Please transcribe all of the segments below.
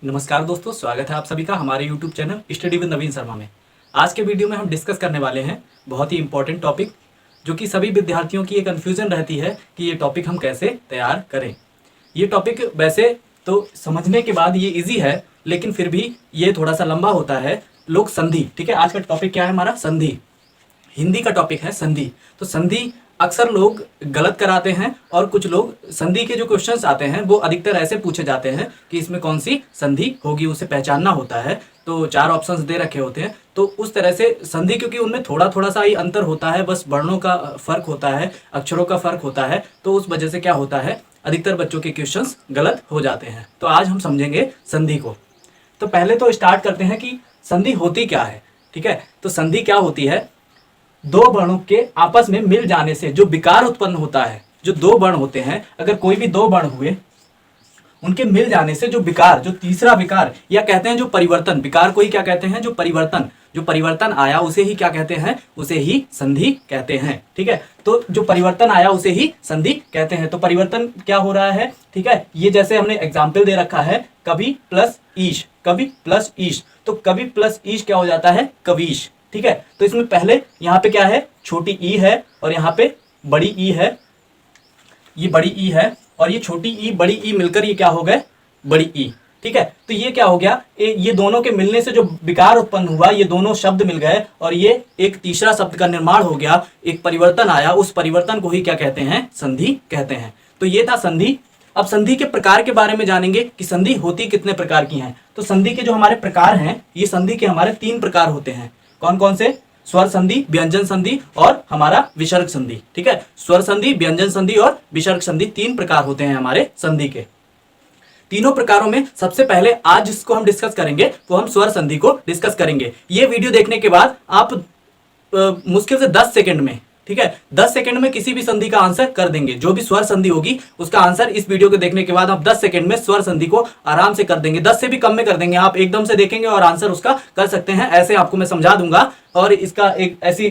नमस्कार दोस्तों, स्वागत है आप सभी का हमारे YouTube चैनल स्टडी विद नवीन शर्मा में। आज के वीडियो में हम डिस्कस करने वाले हैं बहुत ही इंपॉर्टेंट टॉपिक, जो कि सभी विद्यार्थियों की एक कन्फ्यूजन रहती है कि ये टॉपिक हम कैसे तैयार करें। ये टॉपिक वैसे तो समझने के बाद ये इजी है, लेकिन फिर भी ये थोड़ा सा लंबा होता है। लोग संधि, ठीक है, आज का टॉपिक क्या है हमारा? संधि। हिंदी का टॉपिक है संधि। तो संधि अक्सर लोग गलत कराते हैं, और कुछ लोग संधि के जो क्वेश्चंस आते हैं वो अधिकतर ऐसे पूछे जाते हैं कि इसमें कौन सी संधि होगी, उसे पहचानना होता है। तो 4 ऑप्शंस दे रखे होते हैं, तो उस तरह से संधि, क्योंकि उनमें थोड़ा थोड़ा सा ही अंतर होता है, बस वर्णों का फर्क होता है, अक्षरों का फर्क होता है, तो उस वजह से क्या होता है, अधिकतर बच्चों के क्वेश्चंस गलत हो जाते हैं। तो आज हम समझेंगे संधि को। तो पहले तो स्टार्ट करते हैं कि संधि होती क्या है। ठीक है, तो संधि क्या होती है? दो वर्णों के आपस में मिल जाने से जो विकार उत्पन्न होता है, जो दो वर्ण होते हैं, अगर कोई भी दो वर्ण हुए, उनके मिल जाने से जो विकार, जो तीसरा विकार, या कहते हैं जो परिवर्तन, विकार को ही क्या कहते हैं? जो परिवर्तन आया उसे ही क्या कहते हैं? उसे ही संधि कहते हैं। ठीक है, तो जो परिवर्तन आया उसे ही संधि कहते हैं। तो परिवर्तन क्या हो रहा है? ठीक है, ये जैसे हमने एग्जाम्पल दे रखा है, कवि प्लस ईश, कवि प्लस ईश। तो कवि प्लस ईश क्या हो जाता है? कवीश। ठीक है, तो इसमें पहले यहाँ पे क्या है? छोटी ई है, और यहाँ पे बड़ी ई है। ये बड़ी ई है, और ये छोटी ई बड़ी ई मिलकर ये क्या हो गए? बड़ी ई। ठीक है, तो ये क्या हो गया? ये दोनों के मिलने से जो विकार उत्पन्न हुआ, ये दोनों शब्द मिल गए, और ये एक तीसरा शब्द का निर्माण हो गया, एक परिवर्तन आया। उस परिवर्तन को ही क्या कहते हैं? संधि कहते हैं। तो ये था संधि। अब संधि के प्रकार के बारे में जानेंगे कि संधि होती कितने प्रकार की हैं। तो संधि के जो हमारे प्रकार हैं, ये संधि के हमारे 3 प्रकार होते हैं। कौन कौन से? स्वर संधि, व्यंजन संधि और हमारा विसर्ग संधि। ठीक है, स्वर संधि, व्यंजन संधि और विसर्ग संधि 3 प्रकार होते हैं हमारे संधि के। तीनों प्रकारों में सबसे पहले आज जिसको हम डिस्कस करेंगे वो हम स्वर संधि को डिस्कस करेंगे। ये वीडियो देखने के बाद आप मुश्किल से 10 सेकंड में, ठीक है, 10 सेकंड में किसी भी संधि का आंसर कर देंगे। जो भी स्वर संधि होगी उसका आंसर इस वीडियो को देखने के बाद आप 10 सेकंड में स्वर संधि को आराम से कर देंगे। 10 से भी कम में कर देंगे। आप एकदम से देखेंगे और आंसर उसका कर सकते हैं। ऐसे आपको मैं समझा दूंगा और इसका एक ऐसी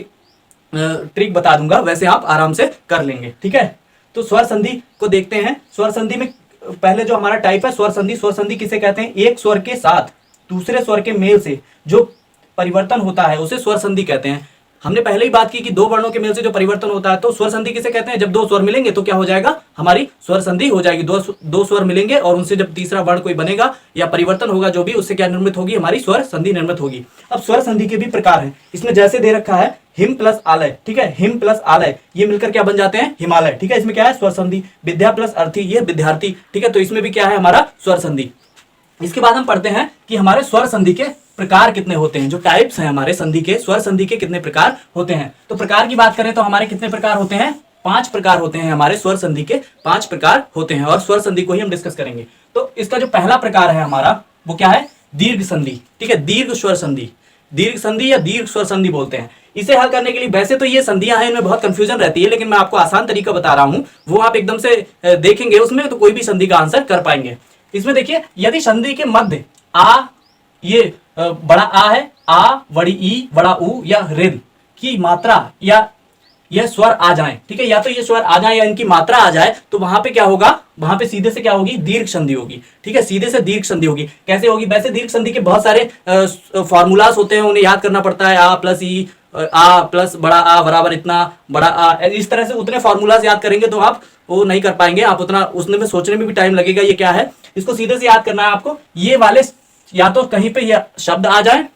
ट्रिक बता दूंगा, वैसे आप आराम से कर लेंगे। ठीक है, तो स्वर संधि को देखते हैं। स्वर संधि में पहले जो हमारा टाइप है स्वर संधि। स्वर संधि किसे कहते हैं? एक स्वर के साथ दूसरे स्वर के मेल से जो परिवर्तन होता है उसे स्वर संधि कहते हैं। हमने पहले ही बात की कि दो वर्णों के मेल से जो परिवर्तन होता है, तो स्वर संधि किसे कहते हैं? जब दो स्वर मिलेंगे तो क्या हो जाएगा? हमारी स्वर संधि हो जाएगी। दो स्वर मिलेंगे और उनसे जब तीसरा वर्ण कोई बनेगा या परिवर्तन होगा जो भी, उससे क्या निर्मित होगी? हमारी स्वर संधि निर्मित होगी। अब स्वर संधि के भी प्रकार हैं। इसमें जैसे दे रखा है हिम प्लस आलय। ठीक है, हिम प्लस आलय ये मिलकर क्या बन जाते हैं? हिमालय। ठीक है, इसमें क्या है? स्वर संधि। विद्या प्लस अर्थी, ये विद्यार्थी। ठीक है, तो इसमें भी क्या है? हमारा स्वर संधि। इसके बाद हम पढ़ते हैं कि हमारे स्वर संधि के प्रकार कितने होते हैं, जो टाइप्स हैं हमारे संधि के, स्वर संधि के कितने प्रकार होते हैं। तो प्रकार की बात करें तो हमारे कितने प्रकार होते हैं? 5 प्रकार होते हैं हमारे स्वर संधि के। 5 प्रकार होते हैं, और स्वर संधि को ही हम डिस्कस करेंगे। तो इसका जो पहला प्रकार है हमारा, वो क्या है? दीर्घ संधि। ठीक है, दीर्घ स्वर संधि, दीर्घ संधि या दीर्घ स्वर संधि बोलते हैं। इसे हल करने के लिए, वैसे तो ये संधियां हैं, इनमें बहुत कंफ्यूजन रहती है, लेकिन मैं आपको आसान तरीका बता रहा हूं, वो आप एकदम से देखेंगे उसमें तो कोई भी संधि का आंसर कर पाएंगे। इसमें देखिए, यदि संधि के मध्य आ, ये बड़ा आ है, आ, बड़ी ई, बड़ा ऊ या ऋद की मात्रा या यह स्वर आ जाए, ठीक है, या तो ये स्वर आ जाए या इनकी मात्रा आ जाए, तो वहां पे क्या होगा? वहां पे सीधे से क्या होगी? दीर्घ संधि होगी। ठीक है, सीधे से दीर्घ संधि होगी। कैसे होगी? वैसे दीर्घ संधि के बहुत सारे फॉर्मूलाज होते हैं, उन्हें याद करना पड़ता है। आ प्लस ई, आ प्लस बड़ा आ बराबर इतना बड़ा आ, इस तरह से उतने फॉर्मूलाज याद करेंगे तो आप वो नहीं कर पाएंगे। आप उतना उसमें में सोचने में भी टाइम लगेगा। ये क्या है? इसको सीधे से याद करना है आपको। ये वाले या तो कहीं पे ये शब्द आ जाए,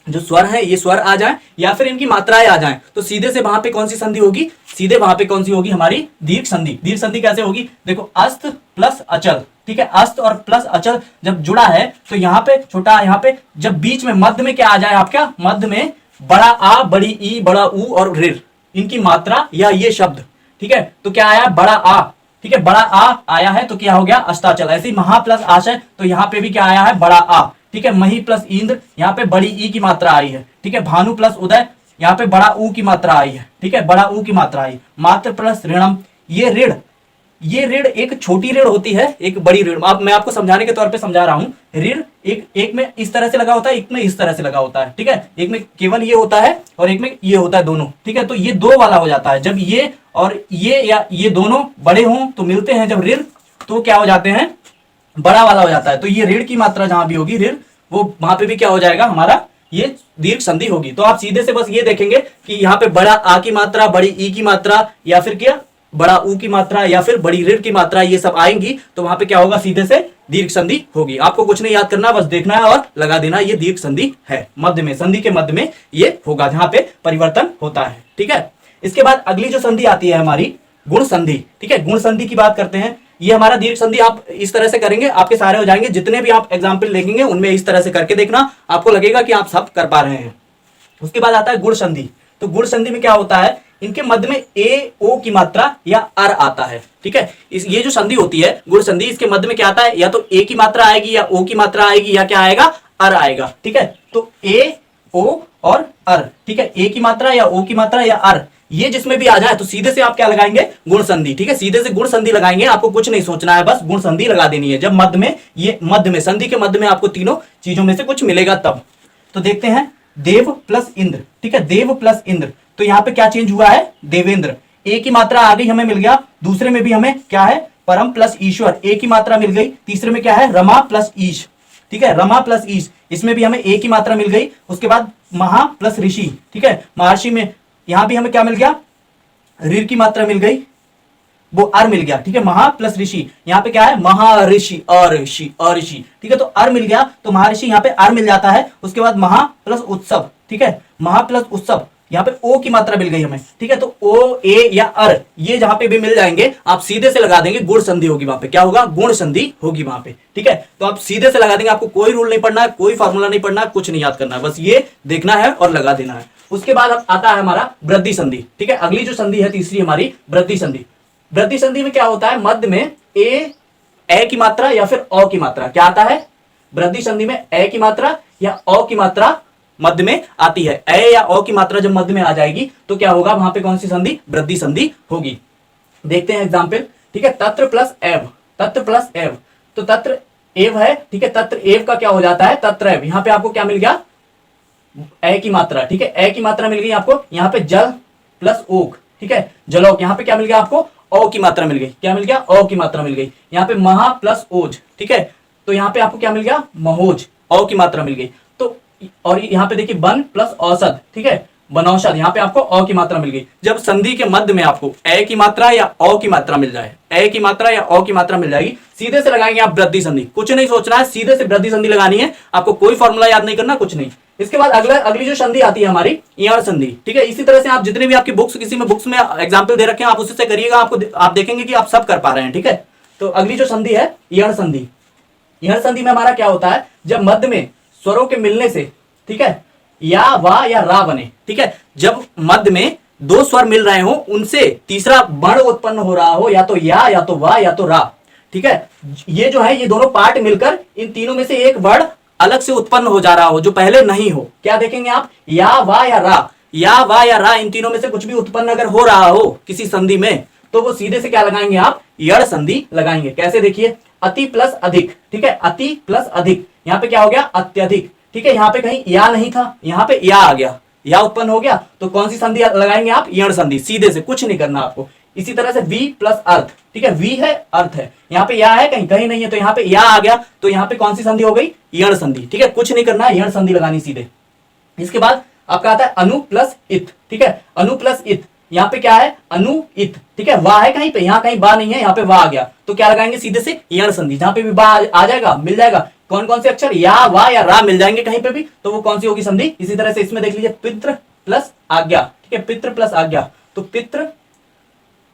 जो स्वर है ये स्वर आ जाए, या फिर इनकी मात्राएं आ जाएं, तो सीधे से वहां पे कौन सी संधि होगी? सीधे वहां पे कौन सी होगी? हमारी दीर्घ संधि। दीर्घ संधि कैसे होगी? देखो, अस्त प्लस अचल। ठीक है, अस्त और प्लस अचल जब जुड़ा है तो यहाँ पे छोटा, यहाँ पे जब बीच में मध्य में क्या आ जाए आपका? मध्य में बड़ा आ, बड़ी ई, बड़ा ऊ और ऋ, इनकी मात्रा या ये शब्द। ठीक है, तो क्या आया? बड़ा आ। ठीक है, बड़ा आ आया है तो क्या हो गया? अस्ताचल। ऐसे ही महा प्लस आशय, तो यहाँ पे भी क्या आया है? बड़ा आ। ठीक है, मही प्लस इंद्र, यहाँ पे बड़ी ई की मात्रा आई है। ठीक है, भानु प्लस उदय, यहाँ पे बड़ा ऊ की मात्रा आई है। ठीक है, बड़ा ऊ की मात्रा आई। मात्र प्लस ऋणम, ये ऋण, ये ऋण एक छोटी ऋण होती है, एक बड़ी ऋण। अब मैं आपको समझाने के तौर पे समझा रहा हूं। ऋण एक में इस तरह से लगा होता है, एक में इस तरह से लगा होता है। ठीक है, एक में केवल ये होता है और एक में ये होता है, दोनों। ठीक है, तो ये 2 वाला हो जाता है। जब ये और ये या ये दोनों बड़े हों तो मिलते हैं जब ऋण, तो क्या हो जाते हैं? बड़ा वाला हो जाता है, तो ये ऋण की मात्रा जहां भी होगी ऋण, वो वहां पे भी क्या हो जाएगा हमारा, ये दीर्घ संधि होगी। तो आप सीधे से बस ये देखेंगे कि यहाँ पे बड़ा आ की मात्रा, बड़ी ई की मात्रा, या फिर क्या बड़ा ऊ की मात्रा, या फिर बड़ी ऋण की मात्रा, ये सब आएंगी तो वहां पे क्या होगा, सीधे से दीर्घ संधि होगी। आपको कुछ नहीं याद करना, बस देखना है और लगा देना, ये दीर्घ संधि है। मध्य में, संधि के मध्य में ये होगा जहां पे परिवर्तन होता है। ठीक है, इसके बाद अगली जो संधि आती है हमारी गुण संधि। ठीक है, गुण संधि की बात करते हैं। ये हमारा दीर्घ संधि आप इस तरह से करेंगे, आपके सारे हो जाएंगे। जितने भी आप एग्जाम्पल देखेंगे उनमें इस तरह से करके देखना, आपको लगेगा कि आप सब कर पा रहे हैं। उसके बाद आता है गुण संधि। तो गुण संधि में क्या होता है, इनके मध्य में ए ओ की मात्रा या अर आता है। ठीक है, ये जो संधि होती है गुण संधि, इसके मध्य में क्या आता है, या तो ए की मात्रा आएगी, या ओ की मात्रा आएगी, या क्या आएगा, अर आएगा। ठीक है, तो ए ओ और अर। ठीक है, ए की मात्रा या ओ की मात्रा या अर, ये जिसमें भी आ जाए तो सीधे से आप क्या लगाएंगे, गुण संधि। ठीक है, सीधे से गुण संधि लगाएंगे, आपको कुछ नहीं सोचना है, बस गुण संधि लगा देनी है। जब मध्य में, ये मध्य में, संधि के मध्य में आपको तीनों चीजों में से कुछ मिलेगा तब। तो देखते हैं, देव प्लस इंद्र। ठीक है, देव प्लस इंद्र, तो यहां पे क्या चेंज हुआ है, देवेंद्र। ए की मात्रा आ गई, हमें मिल गया। दूसरे में भी हमें क्या है, परम प्लस ईश्वर, ए की मात्रा मिल गई। तीसरे में क्या है, रमा प्लस ईश। ठीक है, रमा प्लस ईश, इसमें भी हमें ए की मात्रा मिल गई। उसके बाद महा प्लस ऋषि। ठीक है, महर्षि में यहां भी हमें क्या मिल गया, ऋ की मात्रा मिल गई, वो अर मिल गया। ठीक है, महा प्लस ऋषि, यहाँ पे क्या है, महर्षि, अऋषि, अऋषि। ठीक है, तो अर मिल गया, तो महर्षि यहाँ पे अर मिल जाता है। उसके बाद महा प्लस उत्सव। ठीक है, महा प्लस उत्सव, यहाँ पे ओ की मात्रा मिल गई हमें। ठीक है, तो ओ ए या अर, ये जहां पे भी मिल जाएंगे आप सीधे से लगा देंगे, गुण संधि होगी वहां पे। क्या होगा, गुण संधि होगी वहां पे। ठीक है, तो आप सीधे से लगा देंगे, आपको कोई रूल नहीं पढ़ना है, कोई फॉर्मूला नहीं पढ़ना है, कुछ नहीं याद करना है, बस ये देखना है और लगा देना है। उसके बाद अब आता है हमारा वृद्धि संधि। ठीक है, अगली जो संधि है तीसरी हमारी वृद्धि संधि। वृद्धि संधि में क्या होता है, मध्य में ए की मात्रा या फिर अ की मात्रा क्या आता है, वृद्धि संधि में ए की मात्रा या अ की मात्रा मध्य में आती है। ए या ओ की मात्रा जब मध्य में आ जाएगी तो क्या होगा, वहां पे कौन सी संधि, वृद्धि संधि होगी। देखते हैं एग्जाम्पल। ठीक है, तत्र प्लस एव, तत्र प्लस एव, तो तत्र एव है। ठीक है, तत्र एव का क्या हो जाता है, तत्र एव। यहां पे आपको क्या मिल गया, ए की मात्रा। ठीक है, ए की मात्रा मिल गई आपको। यहाँ पे जल प्लस ओक। ठीक है, जलोक, यहाँ पे क्या मिल गया आपको, ओ की मात्रा मिल गई। क्या मिल गया, ओ की मात्रा मिल गई। यहाँ पे महा प्लस ओज। ठीक है, तो यहाँ पे आपको क्या मिल गया, महोज, ओ की मात्रा मिल गई। तो और यहाँ पे देखिए वन प्लस औषध। ठीक है, बनौषध, यहाँ पे आपको अ की मात्रा मिल गई। जब संधि के मध्य में आपको ए की मात्रा या अ की मात्रा मिल जाए, ए की मात्रा या अ की मात्रा मिल जाएगी, सीधे से लगाएंगे आप वृद्धि संधि। कुछ नहीं सोचना है, सीधे से वृद्धि संधि लगानी है, आपको कोई फॉर्मूला याद नहीं करना, कुछ नहीं। इसके बाद अगली जो संधि आती है हमारी यण संधि। ठीक है, इसी तरह से आप जितने भी आपकी बुक्स, किसी में बुक्स में एग्जाम्पल दे रखे हैं, आप उससे से करिएगा, आपको आप देखेंगे कि आप सब कर पा रहे हैं। ठीक है, तो अगली जो संधि है यण संधि। यण संधि में हमारा क्या होता है, जब मध्य में स्वरों के मिलने से, ठीक है, या वा या रा बने। ठीक है, जब मध्य में दो स्वर मिल रहे हो, उनसे तीसरा वर्ण उत्पन्न हो रहा हो, या तो या तो वा या तो रा। ठीक है, ये जो है ये दोनों पार्ट मिलकर इन तीनों में से एक वर्ण अलग से उत्पन्न हो जा रहा हो जो पहले नहीं हो, क्या देखेंगे आप, या वा या रा, या वा या रा, इन तीनों में से कुछ भी उत्पन्न अगर हो रहा हो किसी संधि में, तो वो सीधे से क्या लगाएंगे आप, यण संधि लगाएंगे। कैसे, देखिए, अति प्लस अधिक। ठीक है, अति प्लस अधिक, यहाँ पे क्या हो गया, अत्यधिक। ठीक है, यहाँ पे कहीं या नहीं था, यहाँ पे या आ गया, या उत्पन्न हो गया, तो कौन सी संधि लगाएंगे आप, यण संधि। सीधे से, कुछ नहीं करना आपको। इसी तरह से वी प्लस अर्थ। ठीक है, वी है, अर्थ है, यहाँ पे या है, कहीं कहीं नहीं है, तो यहाँ पे या आ गया, तो यहाँ पे कौन सी संधि हो गई, यण संधि। ठीक है, कुछ नहीं करना है, यण संधि लगानी सीधे। इसके बाद आपका आता है अनु प्लस इत। ठीक है, अनु प्लस इत, यहाँ पे क्या है, अनु इत। ठीक है, वाह है कहीं पे, यहाँ कहीं बा नहीं है, यहाँ पे वाह आ गया, तो क्या लगाएंगे, सीधे से यण संधि। जहां पे भी बा आ जाएगा, मिल जाएगा, कौन कौन से अक्षर, या वा या रा मिल जाएंगे कहीं पे भी, तो वो कौन सी होगी संधि। इसी तरह से इसमें देख लीजिए, पितृ प्लस आज्ञा। ठीक है, पितृ प्लस आज्ञा, तो पितृ,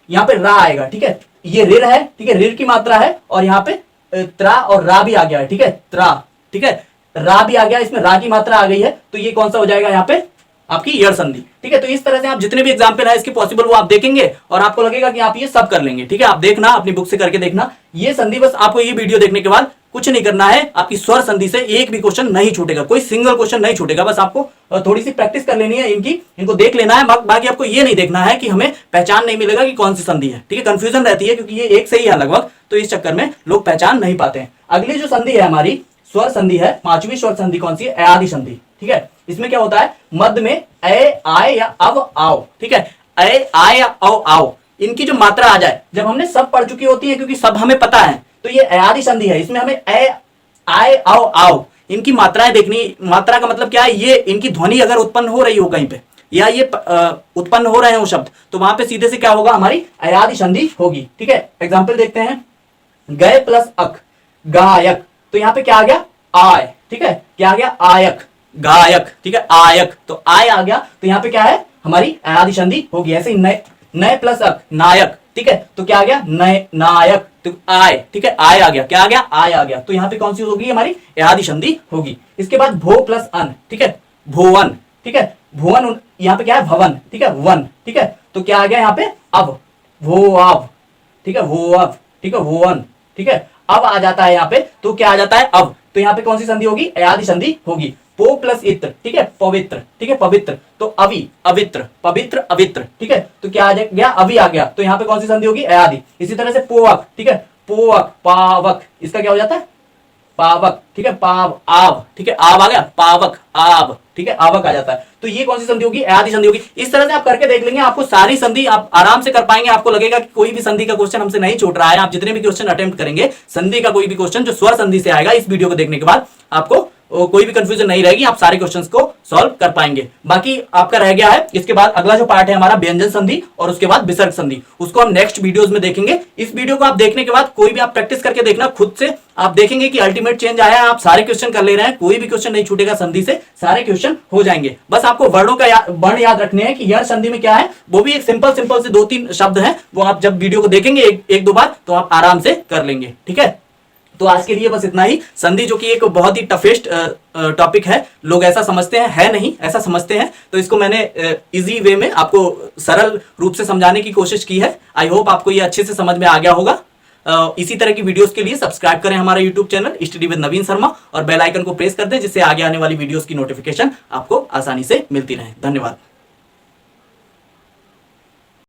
यहाँ पे रा आएगा। ठीक है, ये ऋर है। ठीक है, ऋर की मात्रा है, और यहाँ पे त्रा और रा भी आ गया है। ठीक है, त्रा। ठीक है, रा भी आ गया, इसमें रा की मात्रा आ गई है, तो ये कौन सा हो जाएगा यहाँ पे, आपकी यण संधि। ठीक है, तो इस तरह से आप जितने भी एग्जाम्पल है इसके पॉसिबल वो आप देखेंगे और आपको लगेगा कि आप ये सब कर लेंगे। ठीक है, आप देखना, अपनी बुक से करके देखना ये संधि। बस आपको ये वीडियो देखने के बाद कुछ नहीं करना है, आपकी स्वर संधि से एक भी क्वेश्चन नहीं छूटेगा, कोई सिंगल क्वेश्चन नहीं छूटेगा। बस आपको थोड़ी सी प्रैक्टिस कर लेनी है इनको देख लेना है। बाकी आपको ये नहीं देखना है कि हमें पहचान नहीं मिलेगा कि कौन सी संधि है। ठीक है, कंफ्यूजन रहती है क्योंकि ये एक से ही है लगभग, तो इस चक्कर में लोग पहचान नहीं पाते हैं। अगली जो संधि है हमारी स्वर संधि है, पांचवी स्वर संधि कौन सी है, अयादि संधि। ठीक है, इसमें क्या होता है, मध्य में ए आए या अव आओ। ठीक है, ए आए या अव आओ, इनकी जो मात्रा आ जाए, जब हमने सब पढ़ चुकी होती है, क्योंकि सब हमें पता है, तो ये अयादि संधि है, इसमें हमें आय आओ आओ इनकी मात्राएं देखनी। मात्रा का मतलब क्या है, ये इनकी ध्वनि अगर उत्पन्न हो रही हो कहीं पे या ये उत्पन्न हो रहे हो शब्द, तो वहां पे सीधे से क्या होगा, हमारी अयादि संधि होगी। ठीक है, एग्जाम्पल देखते हैं, गए प्लस अक गायक, तो यहां पे क्या आ गया, आय। ठीक है, क्या आ गया, आयक, गायक। ठीक है, आयक, तो आय आ गया, तो यहां पे क्या है, हमारी अयादि संधि होगी। ऐसे ही नए प्लस अक नायक। ठीक है, तो क्या आ गया, नए नायक, तो आय। ठीक है, आय आ गया, क्या आ गया, आय आ गया, तो यहां पे कौन सी होगी, हमारी अयादि संधि होगी। इसके बाद भो प्लस अन, ठीक है, भुवन। ठीक है, भुवन, यहां पे क्या है, भवन। ठीक है, वन। ठीक है, तो क्या आ गया यहाँ पे, अब, भो अब। ठीक है, वो अब। ठीक है, भुवन। ठीक है, अब आ जाता है यहाँ पे, तो क्या आ जाता है, अब, तो यहाँ पे कौन सी संधि होगी, अयादि संधि होगी। पो प्लस इत्र, ठीक है, पवित्र। ठीक है, पवित्र, तो अवि अवित्र, पवित्र अवित्र। ठीक है, तो क्या आ गया, अवि आ गया, तो यहाँ पे कौन सी संधि होगी, अयादि। इसी तरह से पोवक। ठीक है, पोवक पावक, इसका क्या हो जाता है, पावक। ठीक है, पाव आव। ठीक है, आव आ गया, पावक आव। ठीक है, आवक आ जाता है, तो ये कौन सी संधि होगी, अयादि संधि होगी। इस तरह से आप करके देख लेंगे, आपको सारी संधि आप आराम से कर पाएंगे। आपको लगेगा कि कोई भी संधि का क्वेश्चन हमसे नहीं छूट रहा है। आप जितने भी क्वेश्चन अटेम्प्ट करेंगे, संधि का कोई भी क्वेश्चन जो स्वर संधि से आएगा, इस वीडियो को देखने के बाद आपको कोई भी कंफ्यूजन नहीं रहेगी, आप सारे क्वेश्चंस को सॉल्व कर पाएंगे। बाकी आपका रह गया है, इसके बाद अगला जो पार्ट है हमारा व्यंजन संधि और उसके बाद विसर्ग संधि, उसको हम नेक्स्ट वीडियोस में देखेंगे। इस वीडियो को आप देखने के बाद कोई भी आप प्रैक्टिस करके देखना खुद से, आप देखेंगे कि अल्टीमेट चेंज आया है। आप सारे क्वेश्चन कर ले रहे हैं, कोई भी क्वेश्चन नहीं छूटेगा संधि से, सारे क्वेश्चन हो जाएंगे। बस आपको वर्णों का वर्ण याद रखने हैं कि यह संधि में क्या है, वो भी एक सिंपल से 2-3 शब्द हैं, वो आप जब वीडियो को देखेंगे एक दो बार, तो आप आराम से कर लेंगे। ठीक है, तो आज के लिए बस इतना ही। संधि जो कि एक बहुत ही टफेस्ट टॉपिक है, लोग ऐसा समझते हैं, है नहीं, ऐसा समझते हैं, तो इसको मैंने इजी वे में आपको सरल रूप से समझाने की कोशिश की है। आई होप आपको ये अच्छे से समझ में आ गया होगा। इसी तरह की वीडियोस के लिए सब्सक्राइब करें हमारा यूट्यूब चैनल स्टडी विद नवीन शर्मा और बेल आइकन को प्रेस कर दें, जिससे आगे आने वाली वीडियोस की नोटिफिकेशन आपको आसानी से मिलती रहे। धन्यवाद।